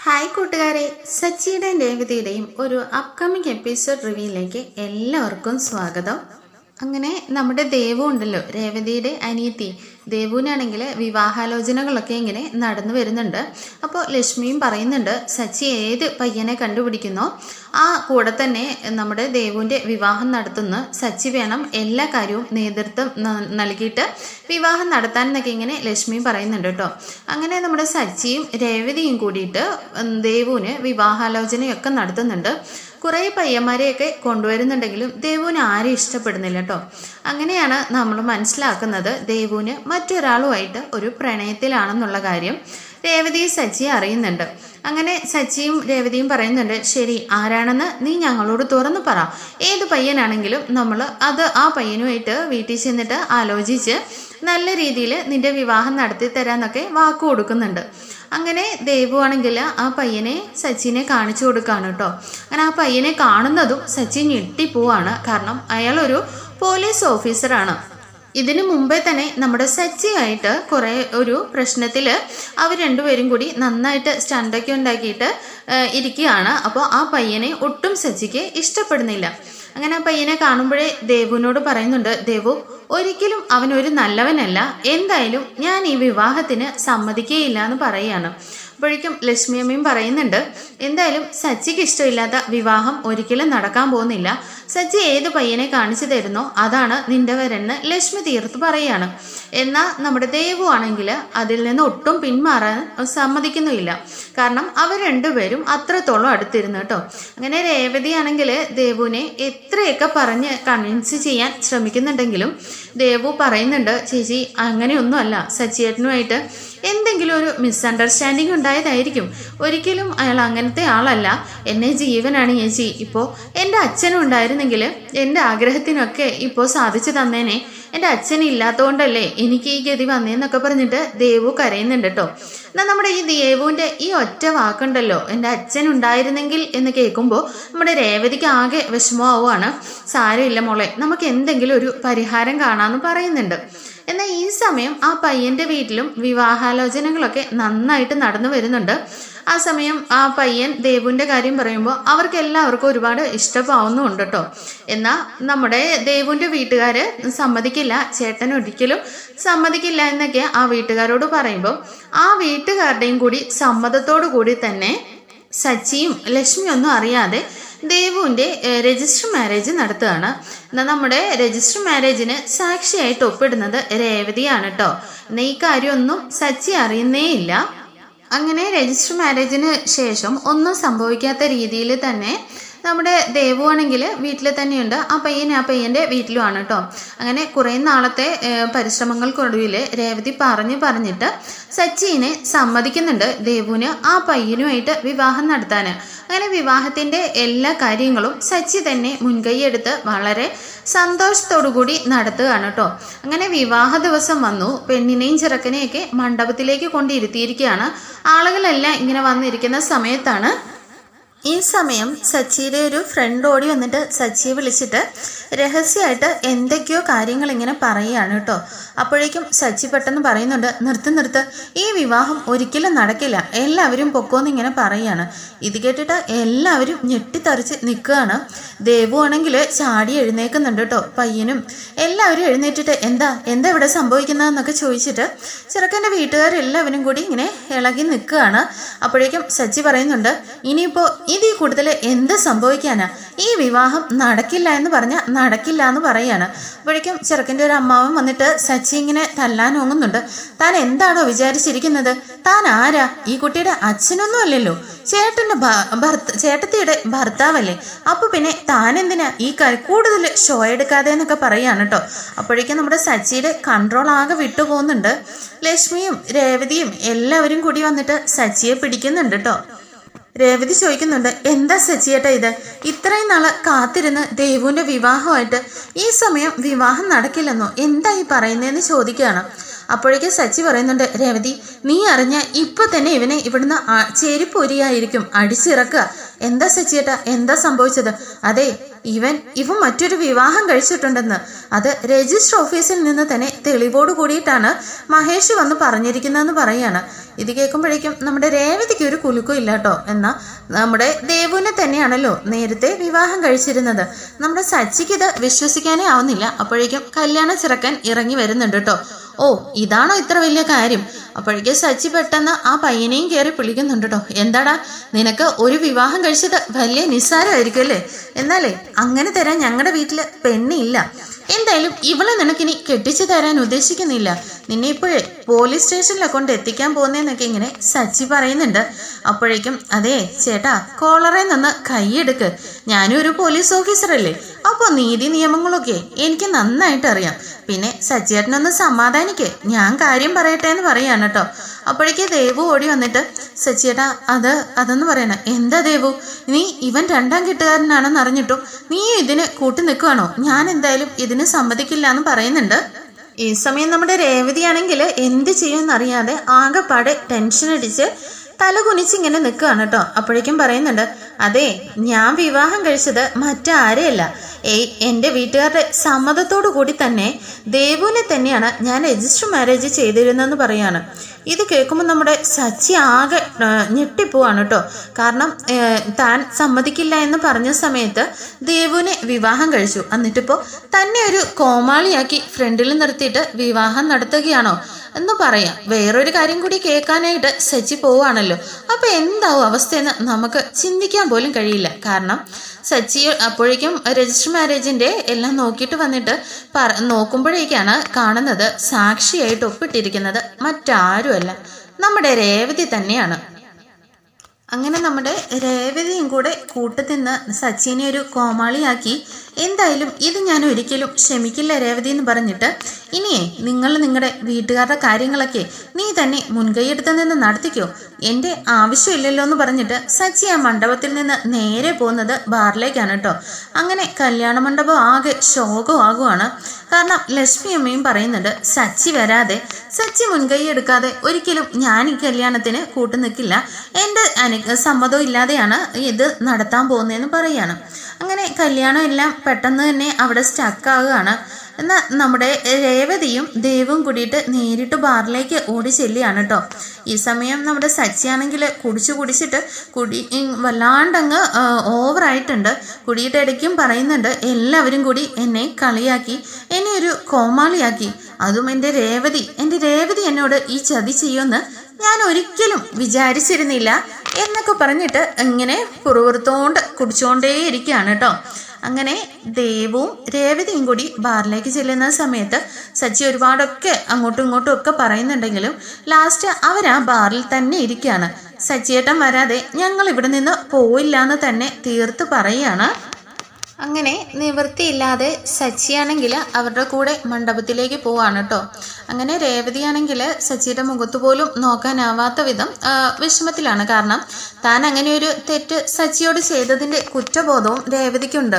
Hi കൂട്ടുകാരെ, സച്ചിയുടെയും രേവതിയുടെയും ഒരു upcoming episode റിവ്യൂയിലേക്ക് എല്ലാവർക്കും സ്വാഗതം. അങ്ങനെ നമ്മുടെ ദേവു ഉണ്ടല്ലോ, രേവതിയുടെ അനിയത്തി ദേവുവിനാണെങ്കിൽ വിവാഹാലോചനകളൊക്കെ ഇങ്ങനെ നടന്നു വരുന്നുണ്ട്. അപ്പോൾ ലക്ഷ്മിയും പറയുന്നുണ്ട്, സച്ചി ഏത് പയ്യനെ കണ്ടുപിടിക്കുന്നോ ആ കൂടെ തന്നെ നമ്മുടെ ദേവുവിൻ്റെ വിവാഹം നടത്തുന്ന സച്ചി വേണം, എല്ലാ കാര്യവും നേതൃത്വം നൽകിയിട്ട് വിവാഹം നടത്താൻ എന്നൊക്കെ ഇങ്ങനെ ലക്ഷ്മിയും പറയുന്നുണ്ട് കേട്ടോ. അങ്ങനെ നമ്മുടെ സച്ചിയും രേവതിയും കൂടിയിട്ട് ദേവുവിന് വിവാഹാലോചനയൊക്കെ നടത്തുന്നുണ്ട്. കുറേ പയ്യന്മാരെയൊക്കെ കൊണ്ടുവരുന്നുണ്ടെങ്കിലും ദേവുവിന് ആരും ഇഷ്ടപ്പെടുന്നില്ല കേട്ടോ. അങ്ങനെയാണ് നമ്മൾ മനസ്സിലാക്കുന്നത് ദേവുവിന് മറ്റൊരാളുമായിട്ട് ഒരു പ്രണയത്തിലാണെന്നുള്ള കാര്യം രേവതി സച്ചി അറിയുന്നുണ്ട്. അങ്ങനെ സച്ചിയും രേവതിയും പറയുന്നുണ്ട്, ശരി, ആരാണെന്ന് നീ ഞങ്ങളോട് തുറന്നു പറ, ഏത് പയ്യനാണെങ്കിലും നമ്മൾ ആ പയ്യനുമായിട്ട് വീട്ടിൽ ചെന്നിട്ട് ആലോചിച്ച് നല്ല രീതിയിൽ നിന്റെ വിവാഹം നടത്തി തരാന്നൊക്കെ വാക്ക് കൊടുക്കുന്നുണ്ട്. അങ്ങനെ ദേവു ആണെങ്കിൽ ആ പയ്യനെ സച്ചിനെ കാണിച്ചു കൊടുക്കുകയാണ് കേട്ടോ. അങ്ങനെ ആ പയ്യനെ കാണുന്നതും സച്ചി ഞെട്ടിപ്പോവാണ്. കാരണം അയാളൊരു പോലീസ് ഓഫീസറാണ്. ഇതിനു മുമ്പേ തന്നെ നമ്മുടെ സച്ചിയായിട്ട് കുറേ ഒരു പ്രശ്നത്തിൽ അവർ രണ്ടുപേരും കൂടി നന്നായിട്ട് സ്റ്റണ്ടൊക്കെ ഉണ്ടാക്കിയിട്ട് ഇരിക്കുകയാണ്. അപ്പോൾ ആ പയ്യനെ ഒട്ടും സച്ചിക്ക് ഇഷ്ടപ്പെടുന്നില്ല. അങ്ങനെ ആ പയ്യനെ കാണുമ്പോഴേ ദേവുവിനോട് പറയുന്നുണ്ട്, ദേവു ഒരിക്കലും അവനൊരു നല്ലവനല്ല, എന്തായാലും ഞാൻ ഈ വിവാഹത്തിന് സമ്മതിക്കുകയില്ല എന്ന് പറയുകയാണ്. അപ്പോഴേക്കും ലക്ഷ്മിയമ്മയും പറയുന്നുണ്ട്, എന്തായാലും സച്ചിക്ക് ഇഷ്ടമില്ലാത്ത വിവാഹം ഒരിക്കലും നടക്കാൻ പോകുന്നില്ല, സച്ചി ഏത് പയ്യനെ കാണിച്ചു തരുന്നോ അതാണ് നിന്റെ വരെന്ന് ലക്ഷ്മി തീർത്ത് പറയുകയാണ്. എന്നാൽ നമ്മുടെ ദേവു ആണെങ്കിൽ അതിൽ നിന്ന് ഒട്ടും പിന്മാറാൻ സമ്മതിക്കുന്നുമില്ല. കാരണം അവർ രണ്ടുപേരും അത്രത്തോളം അടുത്തിരുന്നു കേട്ടോ. അങ്ങനെ രേവതി ആണെങ്കിൽ ദേവുവിനെ എത്രയൊക്കെ പറഞ്ഞ് കൺവിൻസ് ചെയ്യാൻ ശ്രമിക്കുന്നുണ്ടെങ്കിലും ദേവു പറയുന്നുണ്ട്, ചേച്ചി അങ്ങനെയൊന്നുമല്ല, സച്ചിയേട്ടനുമായിട്ട് എന്തെങ്കിലും ഒരു മിസ്അണ്ടർസ്റ്റാൻഡിങ് ഉണ്ടായതായിരിക്കും, ഒരിക്കലും അയാൾ അങ്ങനത്തെ ആളല്ല, എന്നെ ജീവനാണ് ചേച്ചി, ഇപ്പോൾ എൻ്റെ അച്ഛനും ഉണ്ടായിരുന്നെങ്കിൽ എൻ്റെ ആഗ്രഹത്തിനൊക്കെ ഇപ്പോൾ സാധിച്ചു തന്നേനെ, എൻ്റെ അച്ഛൻ ഇല്ലാത്തതുകൊണ്ടല്ലേ എനിക്ക് ഈ ഗതി വന്നേന്നൊക്കെ പറഞ്ഞിട്ട് ദേവു കരയുന്നുണ്ട് കേട്ടോ. എന്നാൽ നമ്മുടെ ഈ ദേവുവിൻ്റെ ഈ ഒറ്റ വാക്കുണ്ടല്ലോ, എൻ്റെ അച്ഛൻ ഉണ്ടായിരുന്നെങ്കിൽ എന്ന് കേൾക്കുമ്പോൾ നമ്മുടെ രേവതിക്ക് ആകെ വിഷമമാവുകയാണ്. സാരമില്ല മോളെ, നമുക്ക് എന്തെങ്കിലും ഒരു പരിഹാരം കാണാമെന്ന് പറയുന്നുണ്ട്. എന്നാൽ ഈ സമയം ആ പയ്യൻ്റെ വീട്ടിലും വിവാഹാലോചനകളൊക്കെ നന്നായിട്ട് നടന്നു വരുന്നുണ്ട്. ആ സമയം ആ പയ്യൻ ദേവുവിൻ്റെ കാര്യം പറയുമ്പോൾ അവർക്ക് എല്ലാവർക്കും ഒരുപാട് ഇഷ്ടമാവുന്നുണ്ട് കേട്ടോ. എന്നാൽ നമ്മുടെ ദേവുവിൻ്റെ വീട്ടുകാർ സമ്മതിക്കില്ല, ചേട്ടൻ ഒരിക്കലും സമ്മതിക്കില്ല എന്നൊക്കെ ആ വീട്ടുകാരോട് പറയുമ്പോൾ ആ വീട്ടുകാരുടെയും കൂടി സമ്മതത്തോടു കൂടി തന്നെ സച്ചിയും ലക്ഷ്മിയൊന്നും അറിയാതെ ദേവുവിൻ്റെ രജിസ്റ്റർ മാരേജ് നടത്തുകയാണ്. എന്നാൽ നമ്മുടെ രജിസ്റ്റർ മാരേജിന് സാക്ഷിയായിട്ട് ഒപ്പിടുന്നത് രേവതിയാണ് കേട്ടോ. എന്നാൽ ഈ കാര്യമൊന്നും സച്ചി അറിയുന്നേ ഇല്ല. അങ്ങനെ രജിസ്റ്റർ മാരേജിന് ശേഷം ഒന്നും സംഭവിക്കാത്ത രീതിയിൽ തന്നെ നമ്മുടെ ദേവു ആണെങ്കിൽ വീട്ടിൽ തന്നെയുണ്ട്, ആ പയ്യൻ്റെ വീട്ടിലുമാണ് കേട്ടോ. അങ്ങനെ കുറേ നാളത്തെ പരിശ്രമങ്ങൾക്കൊടുവിൽ രേവതി പറഞ്ഞിട്ട് സച്ചിനെ സമ്മതിക്കുന്നുണ്ട് ദേവുവിന് ആ പയ്യനുമായിട്ട് വിവാഹം നടത്താൻ. അങ്ങനെ വിവാഹത്തിൻ്റെ എല്ലാ കാര്യങ്ങളും സച്ചി തന്നെ മുൻകൈയെടുത്ത് വളരെ സന്തോഷത്തോടു കൂടി നടത്തുകയാണ് കേട്ടോ. അങ്ങനെ വിവാഹ ദിവസം വന്നു, പെണ്ണിനെയും ചെറുക്കനെയൊക്കെ മണ്ഡപത്തിലേക്ക് കൊണ്ടിരുത്തിയിരിക്കുകയാണ്. ആളുകളെല്ലാം ഇങ്ങനെ വന്നിരിക്കുന്ന സമയത്താണ് ഈ സമയം സച്ചിയുടെ ഒരു ഫ്രണ്ട് ഓടി വന്നിട്ട് സച്ചിയെ വിളിച്ചിട്ട് രഹസ്യമായിട്ട് എന്തൊക്കെയോ കാര്യങ്ങൾ ഇങ്ങനെ പറയുകയാണ് കേട്ടോ. അപ്പോഴേക്കും സച്ചി പെട്ടെന്ന് പറയുന്നുണ്ട്, നിർത്ത്, ഈ വിവാഹം ഒരിക്കലും നടക്കില്ല, എല്ലാവരും പൊക്കോന്ന് ഇങ്ങനെ പറയുകയാണ്. ഇത് കേട്ടിട്ട് എല്ലാവരും ഞെട്ടിത്തറിച്ച് നിൽക്കുകയാണ്. ദേവു ആണെങ്കിൽ ചാടി എഴുന്നേക്കുന്നുണ്ട് കേട്ടോ. പയ്യനും എല്ലാവരും എഴുന്നേറ്റിട്ട് എന്താ ഇവിടെ സംഭവിക്കുന്നതെന്നൊക്കെ ചോദിച്ചിട്ട് ചെറുക്കൻ്റെ വീട്ടുകാരെല്ലാവരും കൂടി ഇങ്ങനെ ഇളകി നിൽക്കുകയാണ്. അപ്പോഴേക്കും സച്ചി പറയുന്നുണ്ട്, ഇനിയിപ്പോൾ ഇത് ഈ കൂടുതൽ എന്ത് സംഭവിക്കാനാ, ഈ വിവാഹം നടക്കില്ല എന്ന് പറഞ്ഞാൽ നടക്കില്ല എന്ന് പറയാണ്. അപ്പോഴേക്കും ചെറുക്കൻ്റെ ഒരു അമ്മാവൻ വന്നിട്ട് സച്ചി ഇങ്ങനെ തല്ലാൻ ഓങ്ങുന്നുണ്ട്. താൻ എന്താണോ വിചാരിച്ചിരിക്കുന്നത്, താൻ ആരാ, ഈ കുട്ടിയുടെ അച്ഛനൊന്നും അല്ലല്ലോ, ചേട്ടത്തിയുടെ ഭർത്താവല്ലേ, അപ്പൊ പിന്നെ താൻ എന്തിനാ ഈ കൂടുതൽ ഷോ എടുക്കാതെ എന്നൊക്കെ പറയാണ് കേട്ടോ. അപ്പോഴേക്കും നമ്മുടെ സച്ചിയുടെ കൺട്രോൾ ആകെ വിട്ടുപോകുന്നുണ്ട്. ലക്ഷ്മിയും രേവതിയും എല്ലാവരും കൂടി വന്നിട്ട് സച്ചിയെ പിടിക്കുന്നുണ്ട് കേട്ടോ. രേവതി ചോദിക്കുന്നുണ്ട്, എന്താ സച്ചിയേട്ടാ ഇത്, ഇത്രയും നാള് കാത്തിരുന്ന് ദേവുവിൻ്റെ വിവാഹമായിട്ട് ഈ സമയം വിവാഹം നടക്കില്ലെന്നോ, എന്താ ഈ പറയുന്നതെന്ന് ചോദിക്കുകയാണ്. അപ്പോഴേക്കും സച്ചി പറയുന്നുണ്ട്, രേവതി നീ അറിഞ്ഞ ഇപ്പൊ തന്നെ ഇവനെ ഇവിടുന്ന് ചേരിപ്പൊരിയായിരിക്കും അടിച്ചിറക്കുക. എന്താ സച്ചിയേട്ടാ, എന്താ സംഭവിച്ചത്? അതെ, ഇവൻ മറ്റൊരു വിവാഹം കഴിച്ചിട്ടുണ്ടെന്ന് അത് രജിസ്റ്റർ ഓഫീസിൽ നിന്ന് തന്നെ തെളിവോട് കൂടിയിട്ടാണ് മഹേഷ് വന്ന് പറഞ്ഞിരിക്കുന്നതെന്ന് പറയാണ്. ഇത് കേൾക്കുമ്പോഴേക്കും നമ്മുടെ രേവതിക്ക് ഒരു കുലുക്കും ഇല്ല കേട്ടോ. എന്നാൽ നമ്മുടെ ദേവുവിനെ തന്നെയാണല്ലോ നേരത്തെ വിവാഹം കഴിച്ചിരുന്നത്. നമ്മുടെ സച്ചിക്ക് ഇത് വിശ്വസിക്കാനേ ആവുന്നില്ല. അപ്പോഴേക്കും കല്യാണ ചെറുക്കൻ ഇറങ്ങി വരുന്നുണ്ട് കേട്ടോ. ഓ, ഇതാണോ ഇത്ര വലിയ കാര്യം? അപ്പോഴേക്കും സച്ചി പെട്ടെന്ന് ആ പയ്യനെയും കയറി വിളിക്കുന്നുണ്ട് കേട്ടോ. എന്താടാ, നിനക്ക് ഒരു വിവാഹം കഴിച്ചത് വലിയ നിസ്സാരമായിരിക്കും അല്ലേ? എന്നാലേ അങ്ങനെ തരാൻ ഞങ്ങളുടെ വീട്ടിൽ പെണ്ണില്ല. എന്തായാലും ഇവളെ നിനക്കിനി കെട്ടിച്ചു തരാൻ ഉദ്ദേശിക്കുന്നില്ല. നിന്നെ ഇപ്പോഴേ പോലീസ് സ്റ്റേഷനിലെ കൊണ്ട് എത്തിക്കാൻ പോകുന്നതെന്നൊക്കെ ഇങ്ങനെ സച്ചി പറയുന്നുണ്ട്. അപ്പോഴേക്കും അതേ ചേട്ടാ, കോളറിൽ നിന്ന് കൈയെടുക്ക്. ഞാനും ഒരു പോലീസ് ഓഫീസറല്ലേ, അപ്പോൾ നീതി നിയമങ്ങളൊക്കെ എനിക്ക് നന്നായിട്ട് അറിയാം. പിന്നെ സച്ചിയേട്ടനൊന്ന് സമാധാനിക്കേ, ഞാൻ കാര്യം പറയട്ടെ എന്ന് പറയാണ് കേട്ടോ. അപ്പോഴേക്ക് ദേവു ഓടി വന്നിട്ട് സച്ചിയേട്ടാ അതെന്ന് പറയണ. എന്താ ദേവു, നീ ഇവൻ രണ്ടാം കെട്ടുകാരനാണെന്ന് അറിഞ്ഞിട്ടും നീ ഇതിന് കൂട്ടി നിൽക്കുവാണോ? ഞാൻ എന്തായാലും ഇതിന് സമ്മതിക്കില്ല എന്ന് പറയുന്നുണ്ട്. ഈ സമയം നമ്മുടെ രേവതിയാണെങ്കിൽ എന്ത് ചെയ്യുമെന്നറിയാതെ ആകെപ്പാടെ ടെൻഷൻ അടിച്ച് തല കുനിച്ചിങ്ങനെ നിൽക്കുകയാണ് കേട്ടോ. അപ്പോഴേക്കും പറയുന്നുണ്ട്, അതെ, ഞാൻ വിവാഹം കഴിച്ചത് മറ്റാരെയല്ല, എൻ്റെ വീട്ടുകാരുടെ സമ്മതത്തോടു കൂടി തന്നെ ദേവുവിനെ തന്നെയാണ് ഞാൻ രജിസ്റ്റർ മാരേജ് ചെയ്തിരുന്നെന്ന് പറയാണ്. ഇത് കേൾക്കുമ്പോൾ നമ്മുടെ സച്ചി ആകെ ഞെട്ടിപ്പോവാണ് കേട്ടോ. കാരണം താൻ സമ്മതിക്കില്ല എന്ന് പറഞ്ഞ സമയത്ത് ദേവുവിനെ വിവാഹം കഴിച്ചു, എന്നിട്ടിപ്പോൾ തന്നെ ഒരു കോമാളിയാക്കി ഫ്രണ്ടിൽ നിർത്തിയിട്ട് വിവാഹം നടത്തുകയാണോ എന്ന് പറയാം. വേറൊരു കാര്യം കൂടി കേൾക്കാനായിട്ട് സച്ചി പോവാണല്ലോ. അപ്പൊ എന്താവും അവസ്ഥയെന്ന് നമുക്ക് ചിന്തിക്കാൻ പോലും കഴിയില്ല. കാരണം സച്ചി അപ്പോഴേക്കും രജിസ്റ്റർ മാരേജിന്റെ എല്ലാം നോക്കിയിട്ട് വന്നിട്ട് നോക്കുമ്പോഴേക്കാണ് കാണുന്നത് സാക്ഷിയായിട്ട് ഒപ്പിട്ടിരിക്കുന്നത് മറ്റാരുമല്ല, നമ്മുടെ രേവതി തന്നെയാണ്. അങ്ങനെ നമ്മുടെ രേവതിയും കൂടെ കൂട്ടുനിന്ന് സച്ചിനെ ഒരു കോമാളിയാക്കി. എന്തായാലും ഇത് ഞാൻ ഒരിക്കലും ക്ഷമിക്കില്ല രേവതി എന്ന് പറഞ്ഞിട്ട്, ഇനിയേ നിങ്ങൾ നിങ്ങളുടെ വീട്ടുകാരുടെ കാര്യങ്ങളൊക്കെ നീ തന്നെ മുൻകൈയെടുത്ത് നിന്ന് നടത്തിക്കോ, എൻ്റെ ആവശ്യമില്ലല്ലോ എന്ന് പറഞ്ഞിട്ട് സച്ചി ആ മണ്ഡപത്തിൽ നിന്ന് നേരെ പോകുന്നത് ബാറിലേക്കാണ് കേട്ടോ. അങ്ങനെ കല്യാണ മണ്ഡപം ആകെ ശോകമാകുവാണ്. കാരണം ലക്ഷ്മി അമ്മയും പറയുന്നുണ്ട്, സച്ചി വരാതെ, സച്ചി മുൻകൈ എടുക്കാതെ ഒരിക്കലും ഞാൻ ഈ കല്യാണത്തിന് കൂട്ടു നിൽക്കില്ല, എൻ്റെ സമ്മതം ഇല്ലാതെയാണ് ഇത് നടത്താൻ പോകുന്നതെന്ന് പറയാണ്. അങ്ങനെ കല്യാണം എല്ലാം പെട്ടെന്ന് തന്നെ അവിടെ സ്റ്റക്കാവുകയാണ്. എന്നാൽ നമ്മുടെ രേവതിയും ദേവും കൂടിയിട്ട് നേരിട്ട് ബാറിലേക്ക് ഓടി ചെല്ലുകയാണ് കേട്ടോ. ഈ സമയം നമ്മുടെ സച്ചിയാണെങ്കിൽ കുടിച്ചിട്ട് വല്ലാണ്ടങ്ങ് ഓവറായിട്ടുണ്ട്. കുടിയിട്ട് ഇടയ്ക്കും പറയുന്നുണ്ട്, എല്ലാവരും കൂടി എന്നെ കളിയാക്കി, എന്നെ ഒരു കോമാളിയാക്കി, അതും എൻ്റെ രേവതി എന്നോട് ഈ ചതി ചെയ്യുമെന്ന് ഞാൻ ഒരിക്കലും വിചാരിച്ചിരുന്നില്ല എന്നൊക്കെ പറഞ്ഞിട്ട് ഇങ്ങനെ കുടിച്ചുകൊണ്ടേ ഇരിക്കുകയാണ് കേട്ടോ. അങ്ങനെ ദേവും രേവതിയും കൂടി ബാറിലേക്ക് ചെല്ലുന്ന സമയത്ത് സച്ചി ഒരുപാടൊക്കെ അങ്ങോട്ടും ഇങ്ങോട്ടും ഒക്കെ പറയുന്നുണ്ടെങ്കിലും ലാസ്റ്റ് അവരാ ബാറിൽ തന്നെ ഇരിക്കുകയാണ്. സച്ചിയേട്ടൻ വരാതെ ഞങ്ങൾ ഇവിടെ നിന്ന് പോയില്ല എന്ന് തന്നെ തീർത്ത് പറയുകയാണ്. അങ്ങനെ നിവൃത്തിയില്ലാതെ സച്ചിയാണെങ്കിൽ അവരുടെ കൂടെ മണ്ഡപത്തിലേക്ക് പോവാണ് കേട്ടോ. അങ്ങനെ രേവതിയാണെങ്കിൽ സച്ചിയുടെ മുഖത്ത് പോലും നോക്കാനാവാത്ത വിധം വിഷമത്തിലാണ്. കാരണം താൻ അങ്ങനെ ഒരു തെറ്റ് സച്ചിയോട് ചെയ്തതിൻ്റെ കുറ്റബോധവും രേവതിക്കുണ്ട്.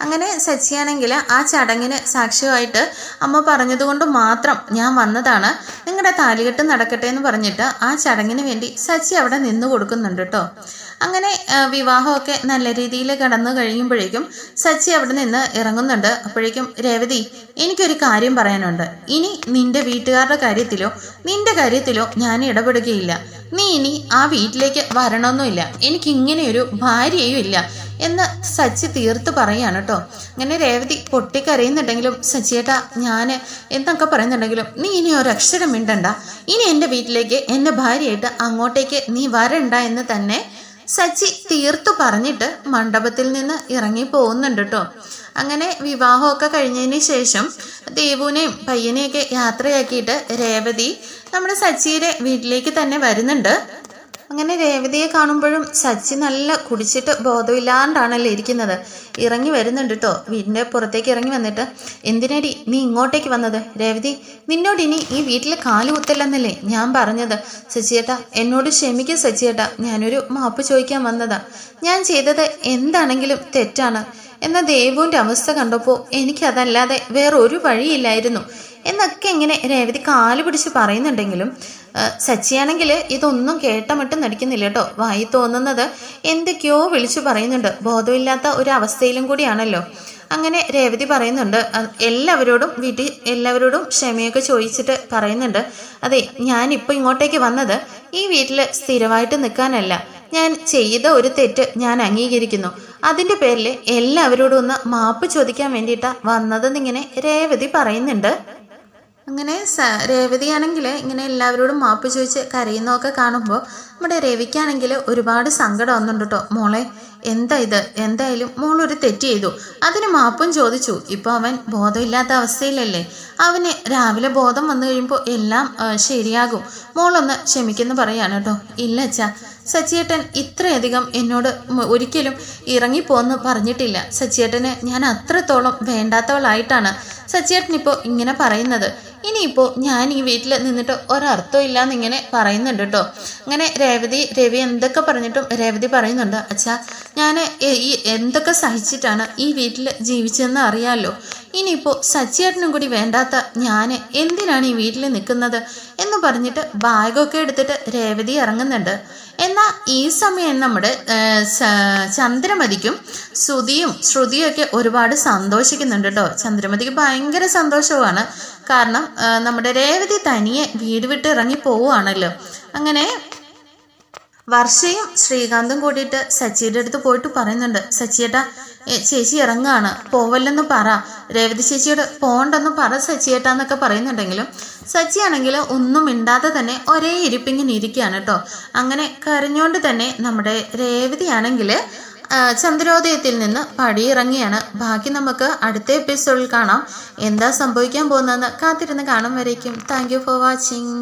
അങ്ങനെ സച്ചിയാണെങ്കിൽ ആ ചടങ്ങിന് സാക്ഷ്യമായിട്ട് അമ്മ പറഞ്ഞതുകൊണ്ട് മാത്രം ഞാൻ വന്നതാണ്, നിങ്ങളുടെ താലികെട്ട് നടക്കട്ടെ എന്ന് പറഞ്ഞിട്ട് ആ ചടങ്ങിന് വേണ്ടി സച്ചി അവിടെ നിന്ന് കൊടുക്കുന്നുണ്ട് കേട്ടോ. അങ്ങനെ വിവാഹമൊക്കെ നല്ല രീതിയിൽ കടന്നു കഴിയുമ്പോഴേക്കും സച്ചി അവിടെ നിന്ന് ഇറങ്ങുന്നുണ്ട്. അപ്പോഴേക്കും രേവതി, എനിക്കൊരു കാര്യം പറയാനുണ്ട്. ഇനി നിന്റെ വീട്ടുകാരുടെ കാര്യത്തിലോ നിന്റെ കാര്യത്തിലോ ഞാൻ ഇടപെടുകയില്ല. നീ ഇനി ആ വീട്ടിലേക്ക് വരണമെന്നുമില്ല, എനിക്കിങ്ങനെയൊരു ഭാര്യയും ഇല്ല എന്ന് സച്ചി തീർത്ത് പറയാണ് കേട്ടോ. അങ്ങനെ രേവതി പൊട്ടിക്കരയുന്നുണ്ടെങ്കിലും സച്ചിയേട്ടാ ഞാൻ എന്നൊക്കെ പറയുന്നുണ്ടെങ്കിലും നീ ഇനി ഒരക്ഷരം മിണ്ടണ്ട, ഇനി എൻ്റെ വീട്ടിലേക്ക് എൻ്റെ ഭാര്യയായിട്ട് അങ്ങോട്ടേക്ക് നീ വരണ്ട എന്ന് തന്നെ സച്ചി തീർത്തു പറഞ്ഞിട്ട് മണ്ഡപത്തിൽ നിന്ന് ഇറങ്ങി പോകുന്നുണ്ട് കേട്ടോ. അങ്ങനെ വിവാഹമൊക്കെ കഴിഞ്ഞതിന് ശേഷം ദേവുവിനെയും പയ്യനെയൊക്കെ യാത്രയാക്കിയിട്ട് രേവതി നമ്മുടെ സച്ചിയുടെ വീട്ടിലേക്ക് തന്നെ വരുന്നുണ്ട്. അങ്ങനെ രേവതിയെ കാണുമ്പോഴും സച്ചി നല്ല കുടിച്ചിട്ട് ബോധമില്ലാണ്ടാണല്ലോ ഇരിക്കുന്നത്. ഇറങ്ങി വരുന്നുണ്ട് കേട്ടോ. വീടിൻ്റെ പുറത്തേക്ക് ഇറങ്ങി വന്നിട്ട്, എന്തിനടി നീ ഇങ്ങോട്ടേക്ക് വന്നത്? രേവതി, നിന്നോട് ഇനി ഈ വീട്ടിൽ കാല് കുത്തല്ലെന്നല്ലേ ഞാൻ പറഞ്ഞത്? സച്ചിയേട്ടാ, എന്നോട് ക്ഷമിക്കുക സച്ചിയേട്ടാ, ഞാനൊരു മാപ്പ് ചോദിക്കാൻ വന്നതാ. ഞാൻ ചെയ്തത് എന്താണെങ്കിലും തെറ്റാണ്. എന്നാൽ ദേവുവിൻ്റെ അവസ്ഥ കണ്ടപ്പോൾ എനിക്കതല്ലാതെ വേറൊരു വഴിയില്ലായിരുന്നു എന്നൊക്കെ ഇങ്ങനെ രേവതി കാല് പിടിച്ച് പറയുന്നുണ്ടെങ്കിലും സച്ചിയാണെങ്കിൽ ഇതൊന്നും കേട്ടമിട്ട് നടിക്കുന്നില്ല കേട്ടോ. വായി തോന്നുന്നത് എന്തൊക്കെയോ വിളിച്ചു പറയുന്നുണ്ട്. ബോധമില്ലാത്ത ഒരു അവസ്ഥയിലും കൂടിയാണല്ലോ. അങ്ങനെ രേവതി പറയുന്നുണ്ട്, എല്ലാവരോടും വീട്ടിൽ എല്ലാവരോടും ക്ഷമയൊക്കെ ചോദിച്ചിട്ട് പറയുന്നുണ്ട്, അതെ ഞാനിപ്പോൾ ഇങ്ങോട്ടേക്ക് വന്നത് ഈ വീട്ടിൽ സ്ഥിരമായിട്ട് നിൽക്കാനല്ല. ഞാൻ ചെയ്ത ഒരു തെറ്റ് ഞാൻ അംഗീകരിക്കുന്നു. അതിൻ്റെ പേരിൽ എല്ലാവരോടും ഒന്ന് മാപ്പ് ചോദിക്കാൻ വേണ്ടിയിട്ടാണ് വന്നതെന്നിങ്ങനെ രേവതി പറയുന്നുണ്ട്. അങ്ങനെ രേവതിയാണെങ്കിൽ ഇങ്ങനെ എല്ലാവരോടും മാപ്പ് ചോദിച്ച് കരയുന്നതൊക്കെ കാണുമ്പോൾ നമ്മുടെ രവിക്കാണെങ്കിൽ ഒരുപാട് സങ്കടം വന്നുണ്ട് കേട്ടോ. മോളെ എന്താ ഇത്, എന്തായാലും മോളൊരു തെറ്റ് ചെയ്തു, അതിന് മാപ്പും ചോദിച്ചു. ഇപ്പോൾ അവൻ ബോധമില്ലാത്ത അവസ്ഥയിലല്ലേ, അവന് രാവിലെ ബോധം വന്നു കഴിയുമ്പോൾ എല്ലാം ശരിയാകും, മോളൊന്ന് ക്ഷമിക്കുന്നു പറയാണ് കേട്ടോ. ഇല്ല അച്ഛാ, സച്ചിയേട്ടൻ ഇത്രയധികം എന്നോട് ഒരിക്കലും ഇറങ്ങിപ്പോന്ന് പറഞ്ഞിട്ടില്ല. സച്ചിയേട്ടന് ഞാൻ അത്രത്തോളം വേണ്ടാത്തവളായിട്ടാണ് സച്ചിയേട്ടനിപ്പോൾ ഇങ്ങനെ പറയുന്നത്. ഇനിയിപ്പോൾ ഞാൻ ഈ വീട്ടിൽ നിന്നിട്ട് ഒരർത്ഥം ഇല്ലാന്ന് ഇങ്ങനെ പറയുന്നുണ്ട് കേട്ടോ. അങ്ങനെ രവി എന്തൊക്കെ പറഞ്ഞിട്ടും രേവതി പറയുന്നുണ്ട്, അച്ഛാ ഞാൻ ഈ എന്തൊക്കെ സഹിച്ചിട്ടാണ് ഈ വീട്ടിൽ ജീവിച്ചതെന്ന് അറിയാമല്ലോ. ഇനിയിപ്പോൾ സച്ചിയേട്ടനും കൂടി വേണ്ടാത്ത ഞാൻ എന്തിനാണ് ഈ വീട്ടിൽ നിൽക്കുന്നത് എന്ന് പറഞ്ഞിട്ട് ബാഗൊക്കെ എടുത്തിട്ട് രേവതി ഇറങ്ങുന്നുണ്ട്. എന്നാൽ ഈ സമയം നമ്മുടെ ചന്ദ്രമതിക്കും ശ്രുതിയും ഒക്കെ ഒരുപാട് സന്തോഷിക്കുന്നുണ്ട് കേട്ടോ. ചന്ദ്രമതിക്ക് ഭയങ്കര സന്തോഷവുമാണ്. കാരണം നമ്മുടെ രേവതി തനിയെ വീട് വിട്ട് ഇറങ്ങി പോവുകയാണല്ലോ. അങ്ങനെ വർഷയും ശ്രീകാന്തും കൂടിയിട്ട് സച്ചിയുടെ അടുത്ത് പോയിട്ട് പറയുന്നുണ്ട്, സച്ചിയേട്ടാ ചേച്ചി ഇറങ്ങാണ്, പോവല്ലെന്ന് പറ, രേവതി ചേച്ചിയോട് പോണ്ടെന്ന് പറ സച്ചിയേട്ടാന്നൊക്കെ പറയുന്നുണ്ടെങ്കിലും സച്ചിയാണെങ്കിൽ ഒന്നും മിണ്ടാതെ തന്നെ ഒരേ ഇരിപ്പിങ്ങനെ ഇരിക്കുകയാണ് കേട്ടോ. അങ്ങനെ കരഞ്ഞുകൊണ്ട് തന്നെ നമ്മുടെ രേവതിയാണെങ്കിൽ ചന്ദ്രോദയത്തിൽ നിന്ന് പടിയിറങ്ങിയാണ്. ബാക്കി നമുക്ക് അടുത്ത എപ്പിസോഡിൽ കാണാം. എന്താ സംഭവിക്കാൻ പോകുന്നതെന്ന് കാത്തിരുന്ന് കാണും വരേക്കും. Thank you for watching.